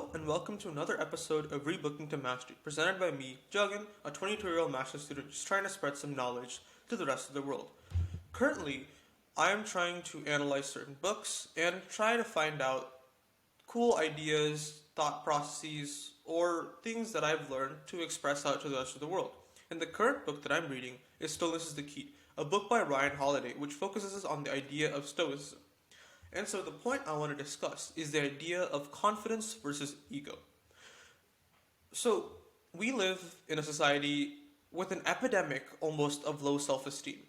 Hello, and welcome to another episode of ReBooking to Mastery, presented by me, Juggin, a 22-year-old master's student just trying to spread some knowledge to the rest of the world. Currently, I am trying to analyze certain books and try to find out cool ideas, thought processes, or things that I've learned to express out to the rest of the world. And the current book that I'm reading is Stillness is the Key, a book by Ryan Holiday, which focuses on the idea of Stoicism. And so the point I want to discuss is the idea of confidence versus ego. So we live in a society with an epidemic almost of low self-esteem.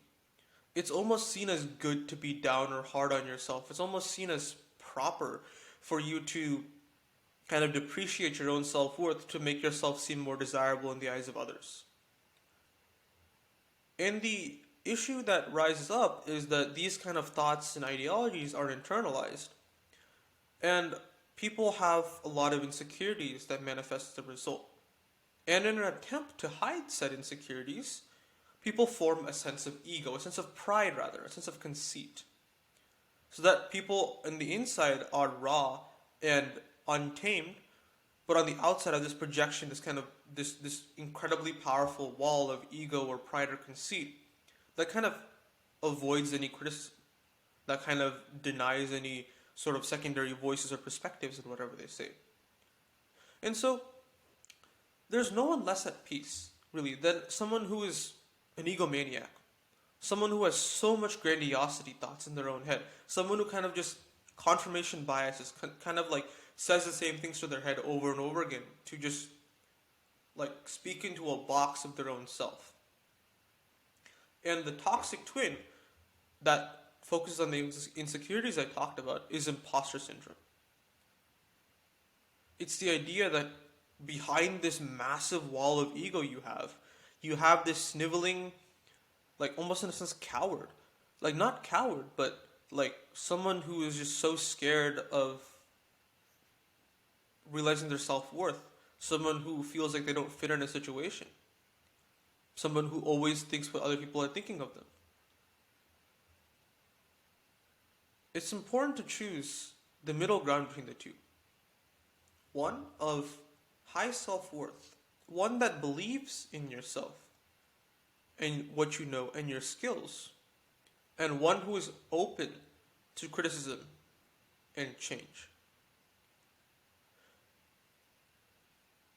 It's almost seen as good to be down or hard on yourself. It's almost seen as proper for you to kind of depreciate your own self-worth to make yourself seem more desirable in the eyes of others. And the issue that rises up is that these kind of thoughts and ideologies are internalized, and people have a lot of insecurities that manifest as a result. And in an attempt to hide said insecurities, people form a sense of ego, a sense of pride rather, a sense of conceit. So that people on the inside are raw and untamed, but on the outside of this projection, this kind of this incredibly powerful wall of ego or pride or conceit that kind of avoids any criticism, that kind of denies any sort of secondary voices or perspectives in whatever they say. And so there's no one less at peace, really, than someone who is an egomaniac, someone who has so much grandiosity thoughts in their own head, someone who kind of just confirmation biases, kind of like says the same things to their head over and over again to just like speak into a box of their own self. And the toxic twin that focuses on the insecurities I talked about is imposter syndrome. It's the idea that behind this massive wall of ego you have this sniveling, like almost in a sense coward. Like not coward, but like someone who is just so scared of realizing their self-worth. Someone who feels like they don't fit in a situation. Someone who always thinks what other people are thinking of them. It's important to choose the middle ground between the two. One of high self-worth. One that believes in yourself and what you know and your skills. And one who is open to criticism and change.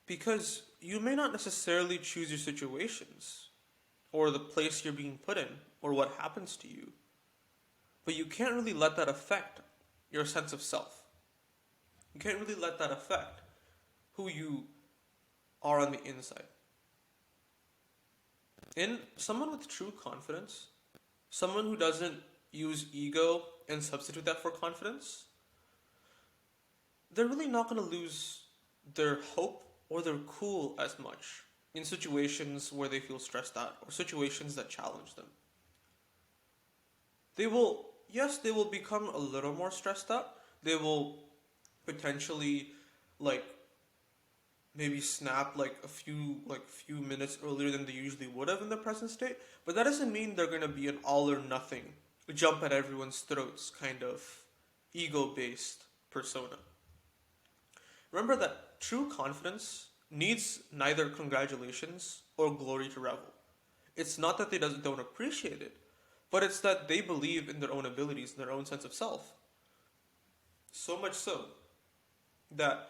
Because you may not necessarily choose your situations, or the place you're being put in, or what happens to you, but you can't really let that affect your sense of self. You can't really let that affect who you are on the inside. And someone with true confidence, someone who doesn't use ego and substitute that for confidence, they're really not going to lose their hope or their cool as much in situations where they feel stressed out or situations that challenge them. They will become a little more stressed out. They will potentially maybe snap a few minutes earlier than they usually would have in the present state, but that doesn't mean they're going to be an all or nothing, jump at everyone's throats kind of ego-based persona. Remember that true confidence needs neither congratulations or glory to revel. It's not that they don't appreciate it, but it's that they believe in their own abilities, in their own sense of self. So much so that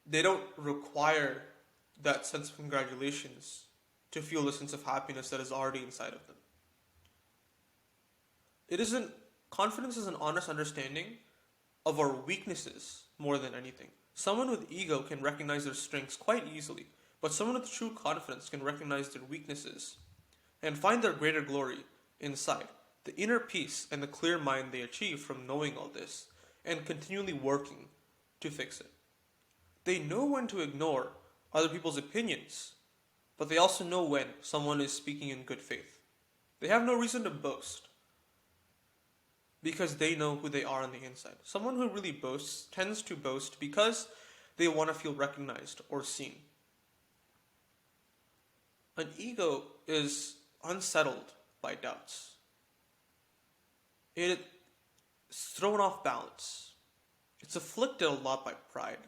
they don't require that sense of congratulations to feel the sense of happiness that is already inside of them. Confidence is an honest understanding of our weaknesses more than anything. Someone with ego can recognize their strengths quite easily, but someone with true confidence can recognize their weaknesses and find their greater glory inside, the inner peace and the clear mind they achieve from knowing all this and continually working to fix it. They know when to ignore other people's opinions, but they also know when someone is speaking in good faith. They have no reason to boast because they know who they are on the inside. Someone who really boasts tends to boast because they want to feel recognized or seen. An ego is unsettled by doubts. It's thrown off balance. It's afflicted a lot by pride.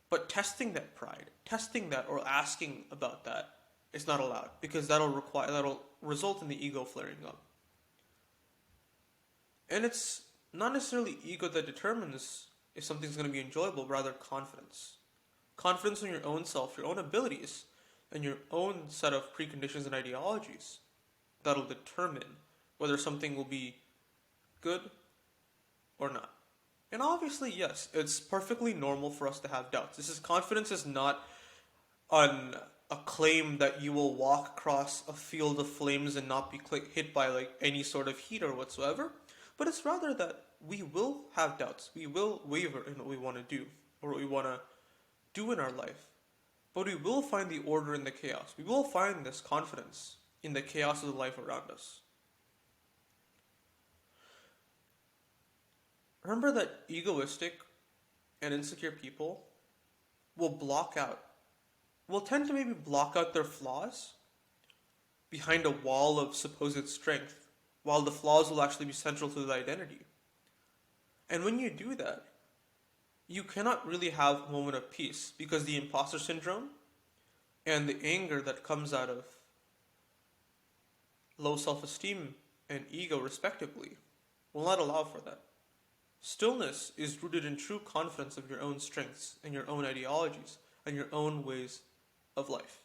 But testing that pride, testing that or asking about that is not allowed because that'll result in the ego flaring up. And it's not necessarily ego that determines if something's going to be enjoyable, rather confidence. Confidence in your own self, your own abilities, and your own set of preconditions and ideologies that'll determine whether something will be good or not. And obviously, yes, it's perfectly normal for us to have doubts. Confidence is not on a claim that you will walk across a field of flames and not be hit by like any sort of heat or whatsoever, but it's rather that we will have doubts. We will waver in what we want to do or what we want to do in our life. But we will find the order in the chaos. We will find this confidence in the chaos of the life around us. Remember that egoistic and insecure people will tend to maybe block out their flaws behind a wall of supposed strength, while the flaws will actually be central to their identity. And when you do that, you cannot really have a moment of peace because the imposter syndrome and the anger that comes out of low self-esteem and ego respectively will not allow for that. Stillness is rooted in true confidence of your own strengths and your own ideologies and your own ways of life.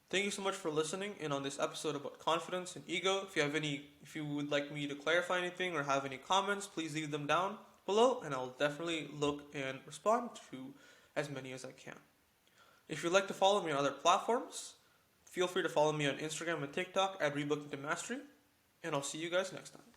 Thank you so much for listening in on this episode about confidence and ego. If you would like me to clarify anything or have any comments, please leave them down below and I'll definitely look and respond to as many as I can. If you'd like to follow me on other platforms, feel free to follow me on Instagram and TikTok at ReBooking to Mastery, and I'll see you guys next time.